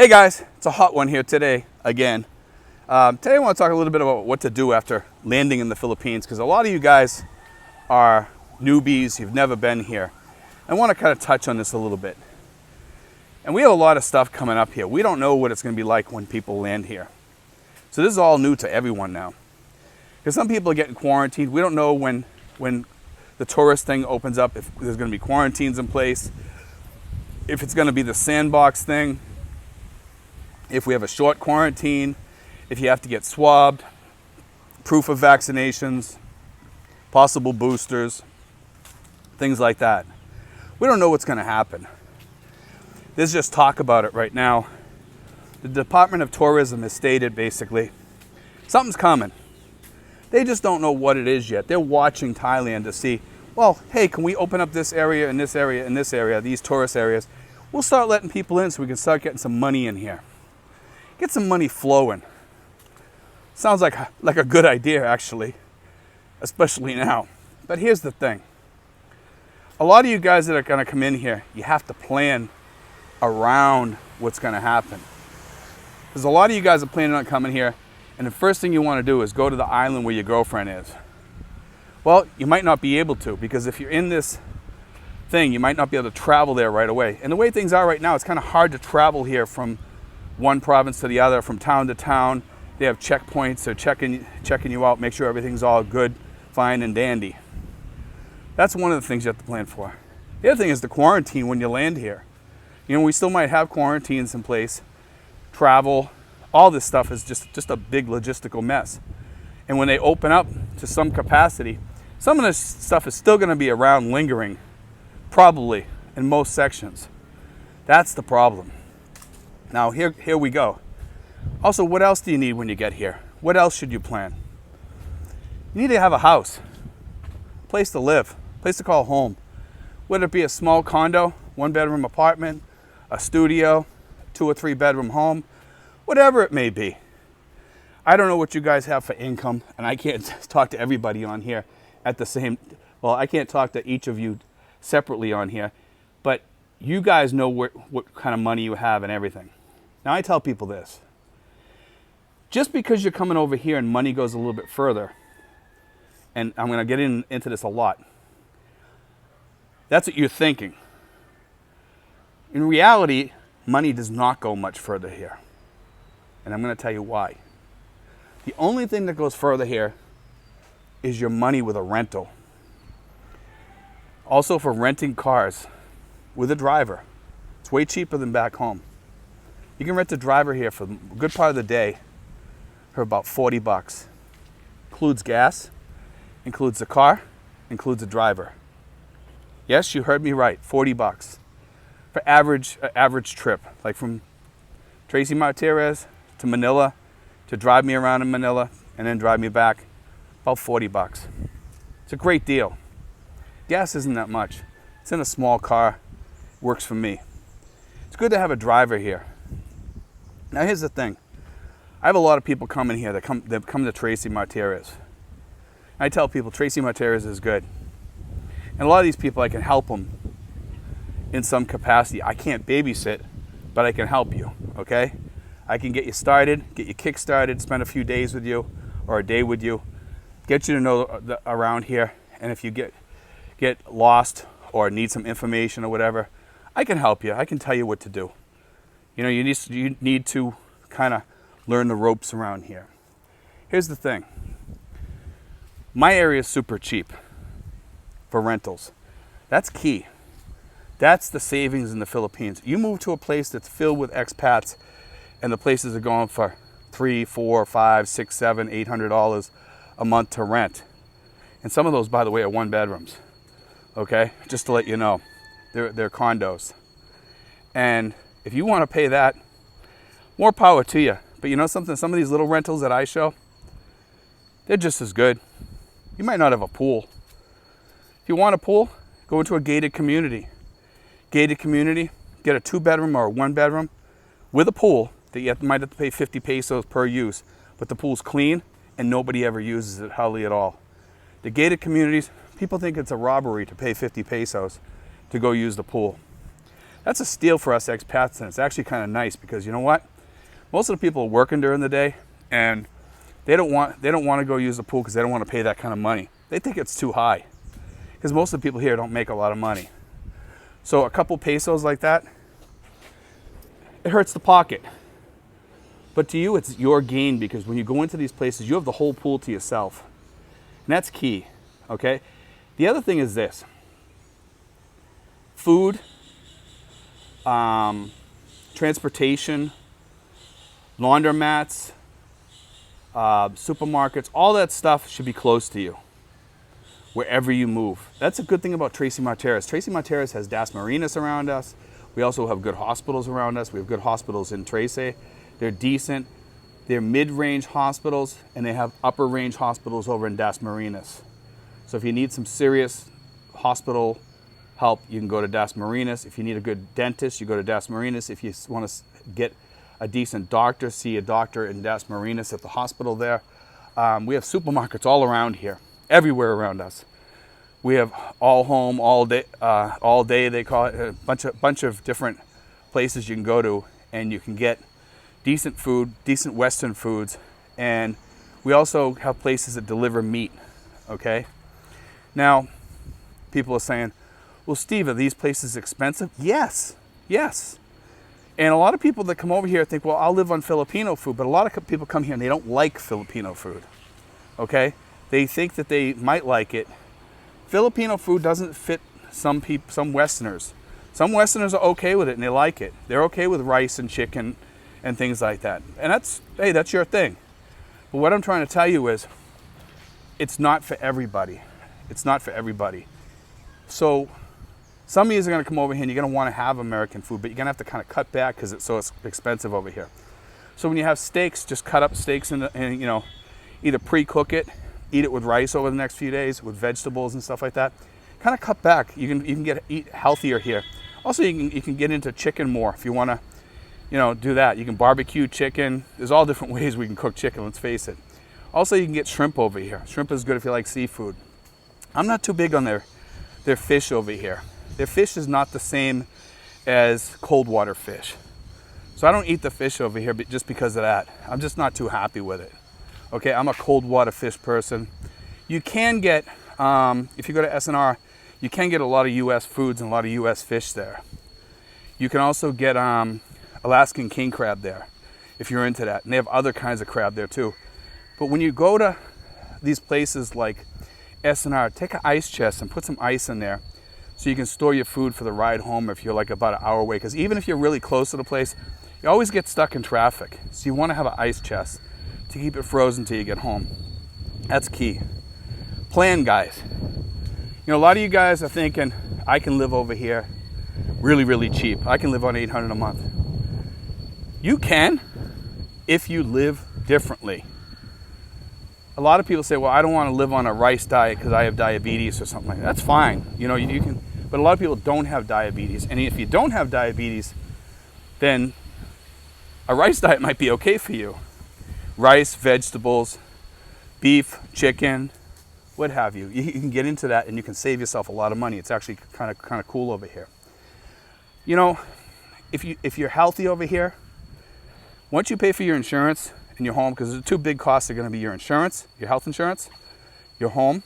Hey guys, it's a hot one here today again. Today I want to talk a little bit about what to do after landing in the Philippines, because a lot of you guys are newbies, you've never been here. I want to kind of touch on this a little bit. And we have a lot of stuff coming up here. We don't know what it's going to be like when people land here. So this is all new to everyone now. Because some people are getting quarantined. We don't know when the tourist thing opens up, if there's going to be quarantines in place, if it's going to be the sandbox thing, if we have a short quarantine, if you have to get swabbed, proof of vaccinations, possible boosters, things like that. We don't know what's going to happen. There's just talk about it right now. The Department of Tourism has stated basically, something's coming. They just don't know what it is yet. They're watching Thailand to see, well, hey, can we open up this area and this area and this area, these tourist areas? We'll start letting people in so we can start getting some money in here. Get some money flowing. Sounds like a good idea, actually, especially now. But here's the thing. A lot of you guys that are going to come in here, you have to plan around what's going to happen. Because a lot of you guys are planning on coming here, and the first thing you want to do is go to the island where your girlfriend is. Well, you might not be able to, because if you're in this thing, you might not be able to travel there right away. And the way things are right now, it's kind of hard to travel here from one province to the other, from town to town. They have checkpoints. They're checking you out, make sure everything's all good, fine, and dandy. That's one of the things you have to plan for. The other thing is the quarantine when you land here. You know, we still might have quarantines in place. Travel, all this stuff is just a big logistical mess. And when they open up to some capacity, some of this stuff is still going to be around lingering, probably, in most sections. That's the problem. Now, here we go. Also, what else do you need when you get here? What else should you plan? You need to have a house, a place to live, a place to call home. Whether it be a small condo, 1-bedroom apartment, a studio, 2 or 3 bedroom home, whatever it may be. I don't know what you guys have for income, and I can't talk to everybody on here at the same, well, I can't talk to each of you separately on here, but you guys know what kind of money you have and everything. Now, I tell people this. Just because you're coming over here and money goes a little bit further, and I'm going to get into this a lot, that's what you're thinking. In reality, money does not go much further here. And I'm going to tell you why. The only thing that goes further here is your money with a rental. Also for renting cars with a driver. It's way cheaper than back home. You can rent a driver here for a good part of the day for about $40. Includes gas, includes the car, includes a driver. Yes, you heard me right, $40 for average trip, like from Tracy Martirez to Manila, to drive me around in Manila and then drive me back, about $40. It's a great deal. Gas isn't that much. It's in a small car, works for me. It's good to have a driver here. Now here's the thing. I have a lot of people coming here that come to Tracy Martirez. I tell people Tracy Martirez is good. And a lot of these people, I can help them in some capacity. I can't babysit, but I can help you, okay? I can get you started, get you kick-started, spend a few days with you or a day with you, get you to know around here, and if you get lost or need some information or whatever, I can help you. I can tell you what to do. You know, you need to kind of learn the ropes around here. Here's the thing. My area is super cheap for rentals. That's key. That's the savings in the Philippines. You move to a place that's filled with expats and the places are going for $300, $400, $500, $600, $700, $800 a month to rent. And some of those, by the way, are 1-bedrooms. Okay? Just to let you know. They're condos. And if you want to pay that, more power to you. But you know something? Some of these little rentals that I show, they're just as good. You might not have a pool. If you want a pool, go into a gated community. Gated community, get a 2-bedroom or a 1-bedroom with a pool that you might have to pay 50 pesos per use. But the pool's clean and nobody ever uses it hardly at all. The gated communities, people think it's a robbery to pay 50 pesos to go use the pool. That's a steal for us expats, and it's actually kind of nice because you know what? Most of the people are working during the day, and they don't want to go use the pool because they don't want to pay that kind of money. They think it's too high because most of the people here don't make a lot of money. So a couple pesos like that, it hurts the pocket. But to you, it's your gain because when you go into these places, you have the whole pool to yourself. And that's key, okay? The other thing is this. Food, transportation, laundromats, supermarkets, all that stuff should be close to you, wherever you move. That's a good thing about Tracy Martires. Tracy Martires has Das Marinas around us. We also have good hospitals around us. We have good hospitals in Tracy. They're decent. They're mid-range hospitals, and they have upper-range hospitals over in Das Marinas. So if you need some serious hospital help, you can go to Das Marinas. If you need a good dentist, you go to Das Marinas. If you want to get a decent doctor, see a doctor in Das Marinas at the hospital there. We have supermarkets all around here, everywhere around us. We have all home, all day they call it, a bunch of different places you can go to, and you can get decent food, decent Western foods, and we also have places that deliver meat, okay? Now, people are saying, well, Steve, are these places expensive? Yes, yes. And a lot of people that come over here think, well, I'll live on Filipino food, but a lot of people come here and they don't like Filipino food, okay? They think that they might like it. Filipino food doesn't fit some Westerners. Some Westerners are okay with it and they like it. They're okay with rice and chicken and things like that. And that's your thing. But what I'm trying to tell you is, it's not for everybody. It's not for everybody. So some of you are going to come over here and you're going to want to have American food, but you're going to have to kind of cut back because it's so expensive over here. So when you have steaks, just cut up steaks and you know, either pre-cook it, eat it with rice over the next few days with vegetables and stuff like that. Kind of cut back. You can eat healthier here. Also, you can get into chicken more if you want to, you know, do that. You can barbecue chicken. There's all different ways we can cook chicken, let's face it. Also, you can get shrimp over here. Shrimp is good if you like seafood. I'm not too big on their fish over here. Their fish is not the same as cold water fish. So I don't eat the fish over here just because of that. I'm just not too happy with it. Okay, I'm a cold water fish person. You can get, if you go to SNR, you can get a lot of U.S. foods and a lot of U.S. fish there. You can also get Alaskan king crab there, if you're into that. And they have other kinds of crab there too. But when you go to these places like SNR, take an ice chest and put some ice in there so you can store your food for the ride home if you're like about an hour away. Because even if you're really close to the place, you always get stuck in traffic. So you want to have an ice chest to keep it frozen till you get home. That's key. Plan, guys. You know, a lot of you guys are thinking, I can live over here really, really cheap. I can live on $800 a month. You can, if you live differently. A lot of people say, well, I don't want to live on a rice diet because I have diabetes or something like that. That's fine. You know, you can, but a lot of people don't have diabetes. And if you don't have diabetes, then a rice diet might be okay for you. Rice, vegetables, beef, chicken, what have you. You can get into that and you can save yourself a lot of money. It's actually kind of cool over here. You know, if you're healthy over here, once you pay for your insurance and your home, because the two big costs are going to be your insurance, your health insurance, your home,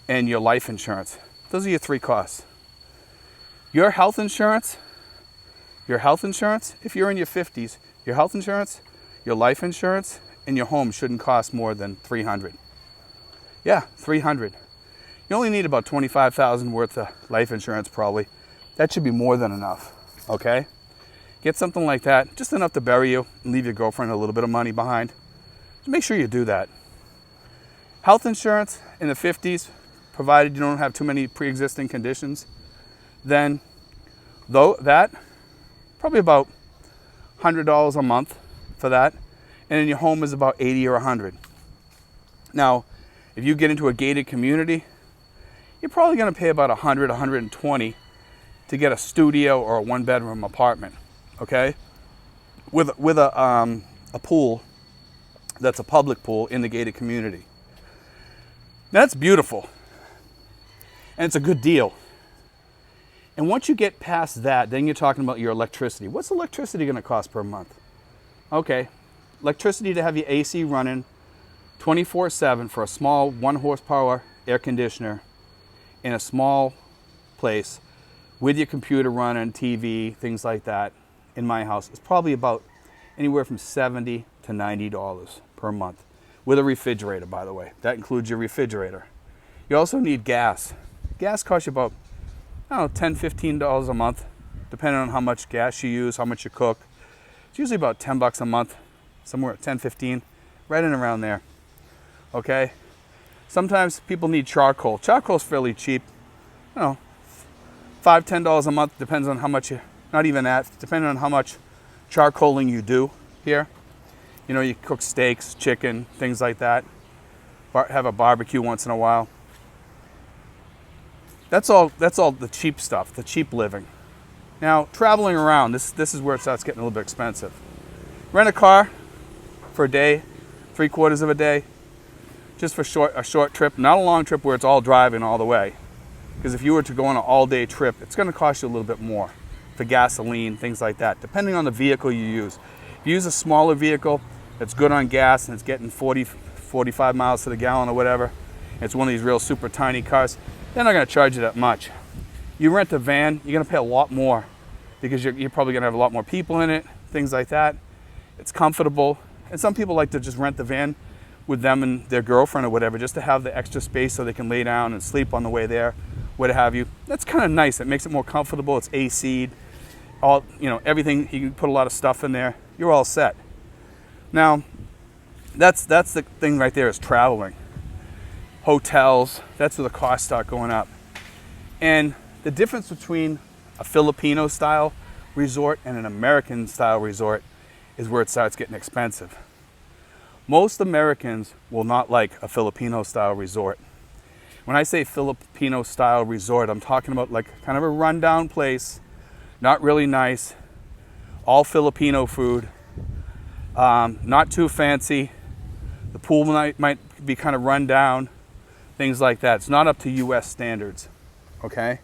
and your life insurance. Those are your three costs. Your health insurance, if you're in your 50s, your health insurance, your life insurance, and your home shouldn't cost more than $300. Yeah, $300. You only need about $25,000 worth of life insurance probably. That should be more than enough, okay? Get something like that, just enough to bury you and leave your girlfriend a little bit of money behind. Just make sure you do that. Health insurance in the 50s, provided you don't have too many pre-existing conditions, then that, probably about $100 a month for that. And then your home is about 80 or 100. Now, if you get into a gated community, you're probably going to pay about 100, 120 to get a studio or a one-bedroom apartment. Okay, with a pool that's a public pool in the gated community. That's beautiful, and it's a good deal. And once you get past that, then you're talking about your electricity. What's electricity going to cost per month? Okay, electricity to have your AC running 24/7 for a small 1 horsepower air conditioner in a small place with your computer running, TV, things like that in my house is probably about anywhere from $70 to $90 per month with a refrigerator, by the way. That includes your refrigerator. You also need gas. Gas costs you about, I don't know, $10, $15 a month, depending on how much gas you use, how much you cook. It's usually about $10 a month, somewhere at 10, 15, right in around there. Okay? Sometimes people need charcoal. Charcoal's fairly cheap. You know, $5, $10 a month, depends on how much you, not even that, depending on how much charcoaling you do here. You know, you cook steaks, chicken, things like that. Have a barbecue once in a while. That's all the cheap stuff, the cheap living. Now, traveling around, this is where it starts getting a little bit expensive. Rent a car for a day, 3/4 of a day, just for a short trip, not a long trip where it's all driving all the way. Because if you were to go on an all-day trip, it's going to cost you a little bit more for gasoline, things like that, depending on the vehicle you use. If you use a smaller vehicle that's good on gas and it's getting 40, 45 miles to the gallon or whatever, it's one of these real super tiny cars, they're not going to charge you that much. You rent a van, you're going to pay a lot more because you're probably going to have a lot more people in it, things like that. It's comfortable. And some people like to just rent the van with them and their girlfriend or whatever, just to have the extra space so they can lay down and sleep on the way there, what have you. That's kind of nice. It makes it more comfortable. It's AC'd. All, you know, everything, you can put a lot of stuff in there. You're all set. Now, that's the thing right there is traveling. Hotels, that's where the costs start going up. And the difference between a Filipino style resort and an American style resort is where it starts getting expensive. Most Americans will not like a Filipino style resort. When I say Filipino style resort, I'm talking about like kind of a rundown place, not really nice, all Filipino food, not too fancy. The pool might be kind of run down, things like that. It's not up to US standards, okay?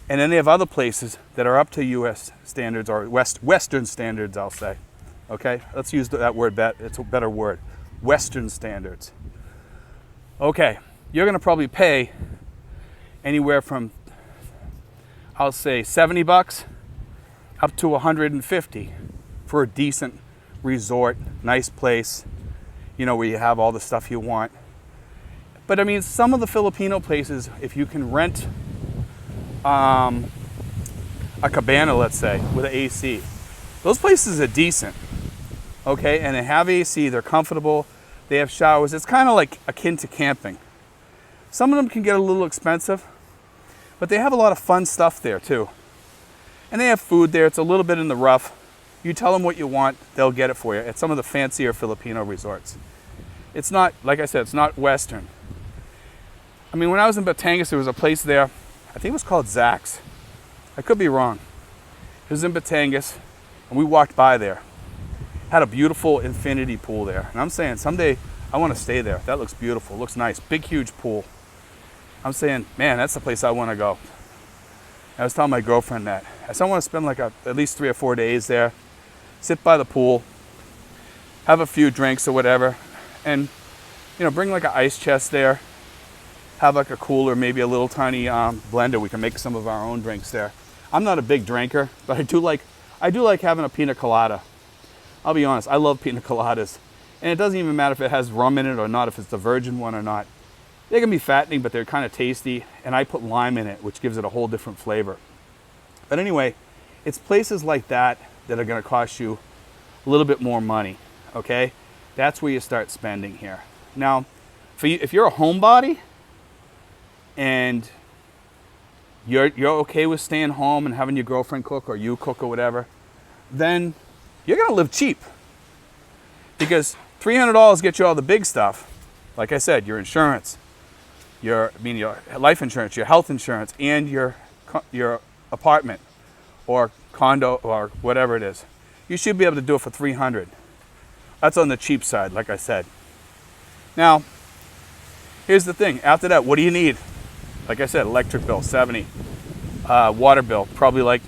And then they have other places that are up to US standards or Western standards, I'll say. Okay, let's use that word, it's a better word. Western standards. Okay, you're gonna probably pay anywhere from, I'll say $70 up to $150 for a decent resort, nice place, you know, where you have all the stuff you want. But I mean, some of the Filipino places, if you can rent a cabana, let's say, with an AC, those places are decent, okay? And they have AC, they're comfortable, they have showers. It's kind of like akin to camping. Some of them can get a little expensive, but they have a lot of fun stuff there too. And they have food there. It's a little bit in the rough. You tell them what you want, they'll get it for you at some of the fancier Filipino resorts. It's not, like I said, it's not Western. I mean, when I was in Batangas, there was a place there, I think it was called Zach's. I could be wrong. It was in Batangas, and we walked by there. Had a beautiful infinity pool there. And I'm saying, someday I want to stay there. That looks beautiful, looks nice. Big, huge pool. I'm saying, man, that's the place I want to go. I was telling my girlfriend that. I said, I want to spend like at least 3 or 4 days there, sit by the pool, have a few drinks or whatever, and, you know, bring like an ice chest there, have like a cooler, maybe a little tiny blender. We can make some of our own drinks there. I'm not a big drinker, but I do like having a pina colada. I'll be honest, I love pina coladas. And it doesn't even matter if it has rum in it or not, if it's the virgin one or not. They can be fattening, but they're kind of tasty, and I put lime in it, which gives it a whole different flavor. But anyway, it's places like that that are going to cost you a little bit more money, okay? That's where you start spending here. Now, for you, if you're a homebody and you're okay with staying home and having your girlfriend cook or you cook or whatever, then you're going to live cheap. Because $300 gets you all the big stuff. Like I said, your insurance, your life insurance, your health insurance, and your apartment or condo or whatever it is. You should be able to do it for $300. That's on the cheap side, like I said. Now, here's the thing. After that, what do you need? Like I said, electric bill, $70. Water bill, probably like,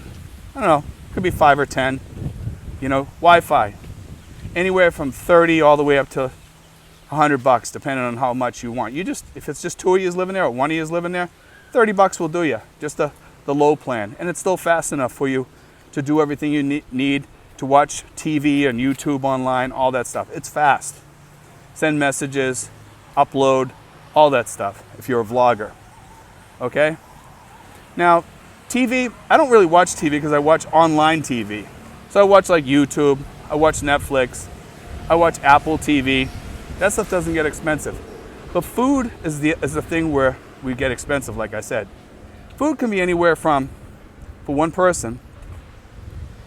I don't know, could be 5 or 10. You know, Wi-Fi, anywhere from 30 all the way up to $100, depending on how much you want. If it's just 2 of you living there or 1 of you living there, $30 will do you, just the low plan. And it's still fast enough for you to do everything you need to watch TV and YouTube online, all that stuff. It's fast. Send messages, upload, all that stuff if you're a vlogger. Okay? Now, TV, I don't really watch TV because I watch online TV. So I watch like YouTube, I watch Netflix, I watch Apple TV. That stuff doesn't get expensive. But food is the thing where we get expensive, like I said. Food can be anywhere from, for one person,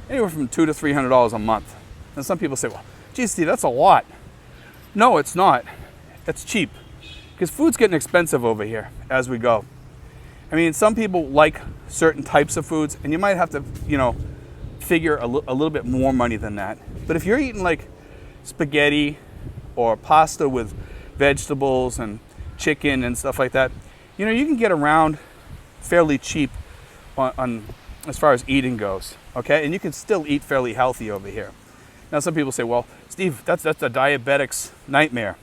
anywhere from $200 to $300 a month. And some people say, well, geez, Steve, that's a lot. No, it's not. It's cheap. Because food's getting expensive over here as we go. I mean, some people like certain types of foods, and you might have to, figure a little bit more money than that. But if you're eating like spaghetti or pasta with vegetables and chicken and stuff like that, you can get around fairly cheap on as far as eating goes, okay? And you can still eat fairly healthy over here. Now, some people say, well, Steve, that's a diabetic's nightmare.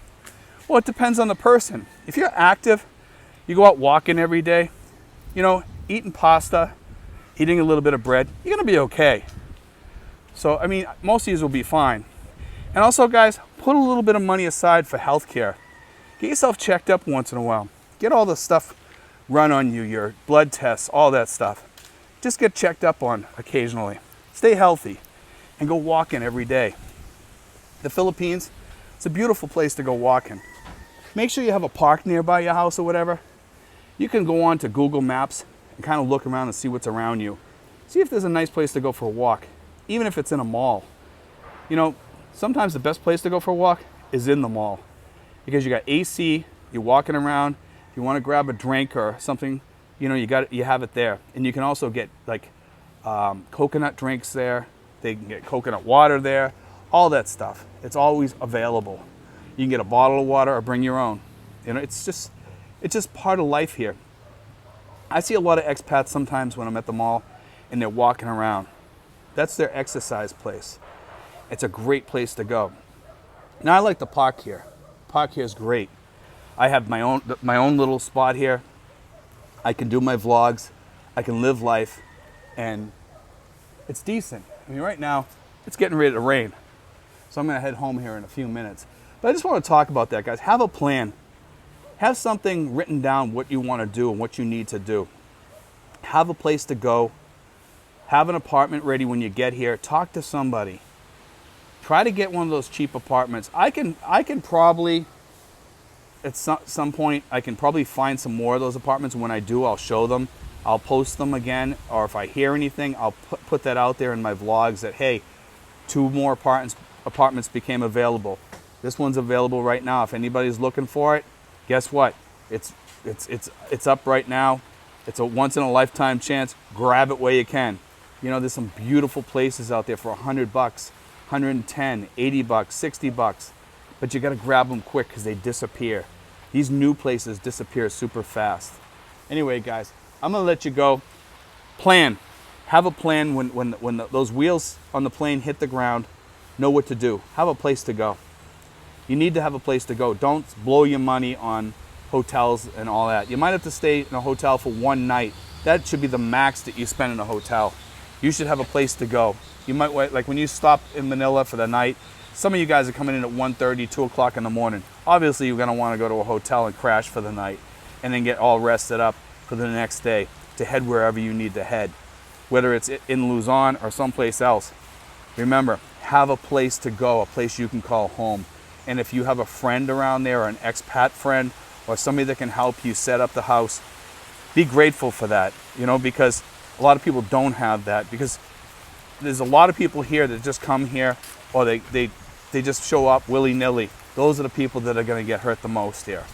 Well, it depends on the person. If you're active, you go out walking every day, eating pasta, eating a little bit of bread, you're going to be okay. So, I mean, most of these will be fine. And also, guys, put a little bit of money aside for healthcare. Get yourself checked up once in a while. Get all the stuff run on you, your blood tests, all that stuff. Just get checked up on occasionally. Stay healthy and go walking every day. The Philippines, it's a beautiful place to go walking. Make sure you have a park nearby your house or whatever. You can go on to Google Maps and kind of look around and see what's around you. See if there's a nice place to go for a walk, even if it's in a mall. Sometimes the best place to go for a walk is in the mall because you got AC, you're walking around. If you want to grab a drink or something, you have it there. And you can also get like coconut drinks there. They can get coconut water there, all that stuff. It's always available. You can get a bottle of water or bring your own. It's just part of life here. I see a lot of expats sometimes when I'm at the mall and they're walking around. That's their exercise place. It's a great place to go. Now, I like the park here. The park here is great. I have my own little spot here. I can do my vlogs. I can live life. And it's decent. I mean, right now, it's getting ready to rain. So I'm going to head home here in a few minutes. But I just want to talk about that, guys. Have a plan. Have something written down what you want to do and what you need to do. Have a place to go. Have an apartment ready when you get here. Talk to somebody. Try to get one of those cheap apartments. I can probably, at some point, I can probably find some more of those apartments. When I do, I'll show them. I'll post them again. Or if I hear anything, I'll put that out there in my vlogs that, hey, 2 more apartments became available. This one's available right now. If anybody's looking for it, guess what? It's up right now. It's a once in a lifetime chance. Grab it where you can. There's some beautiful places out there for $100, $110, $80, $60. But you got to grab them quick because they disappear. These new places disappear super fast. Anyway, guys, I'm going to let you go. Plan. Have a plan when those wheels on the plane hit the ground. Know what to do. Have a place to go. You need to have a place to go. Don't blow your money on hotels and all that. You might have to stay in a hotel for one night. That should be the max that you spend in a hotel. You should have a place to go. You might, like when you stop in Manila for the night, some of you guys are coming in at 1:30, 2 o'clock in the morning. Obviously, you're going to want to go to a hotel and crash for the night and then get all rested up for the next day to head wherever you need to head, whether it's in Luzon or someplace else. Remember, have a place to go, a place you can call home. And if you have a friend around there or an expat friend or somebody that can help you set up the house, be grateful for that, because a lot of people don't have that, because there's a lot of people here that just come here or they just show up willy-nilly. Those are the people that are going to get hurt the most here.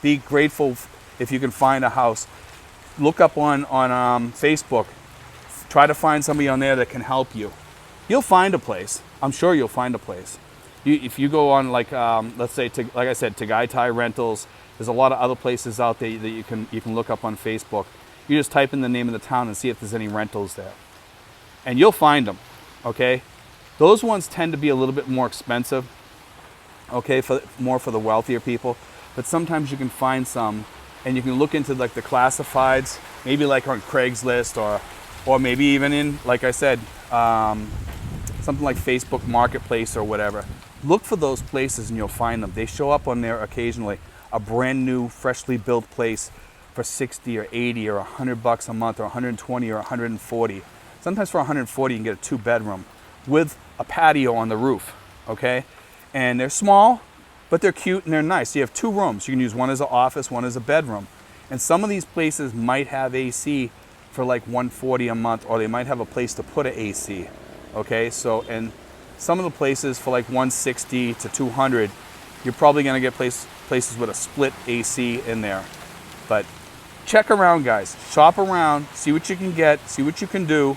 Be grateful if you can find a house. Look up on Facebook. Try to find somebody on there that can help you. You'll find a place. I'm sure you'll find a place. If you go on let's say, like I said, Cavite rentals, there's a lot of other places out there that you can look up on Facebook You just type in the name of the town and see if there's any rentals there. And you'll find them, okay? Those ones tend to be a little bit more expensive, okay, more for the wealthier people. But sometimes you can find some, and you can look into like the classifieds, maybe like on Craigslist or maybe even in, like I said, something like Facebook Marketplace or whatever. Look for those places and you'll find them. They show up on there occasionally. A brand new, freshly built place for 60 or 80 or $100 a month or 120 or 140. Sometimes for 140 you can get a 2-bedroom with a patio on the roof, okay? And they're small, but they're cute and they're nice. You have 2 rooms. You can use one as an office, one as a bedroom. And some of these places might have AC for like 140 a month, or they might have a place to put an AC, okay? So, and some of the places for like 160 to 200, you're probably gonna get places with a split AC in there. But check around, guys. Shop around, see what you can get, see what you can do,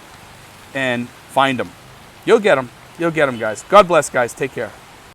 and find them. You'll get them. You'll get them, guys. God bless, guys. Take care.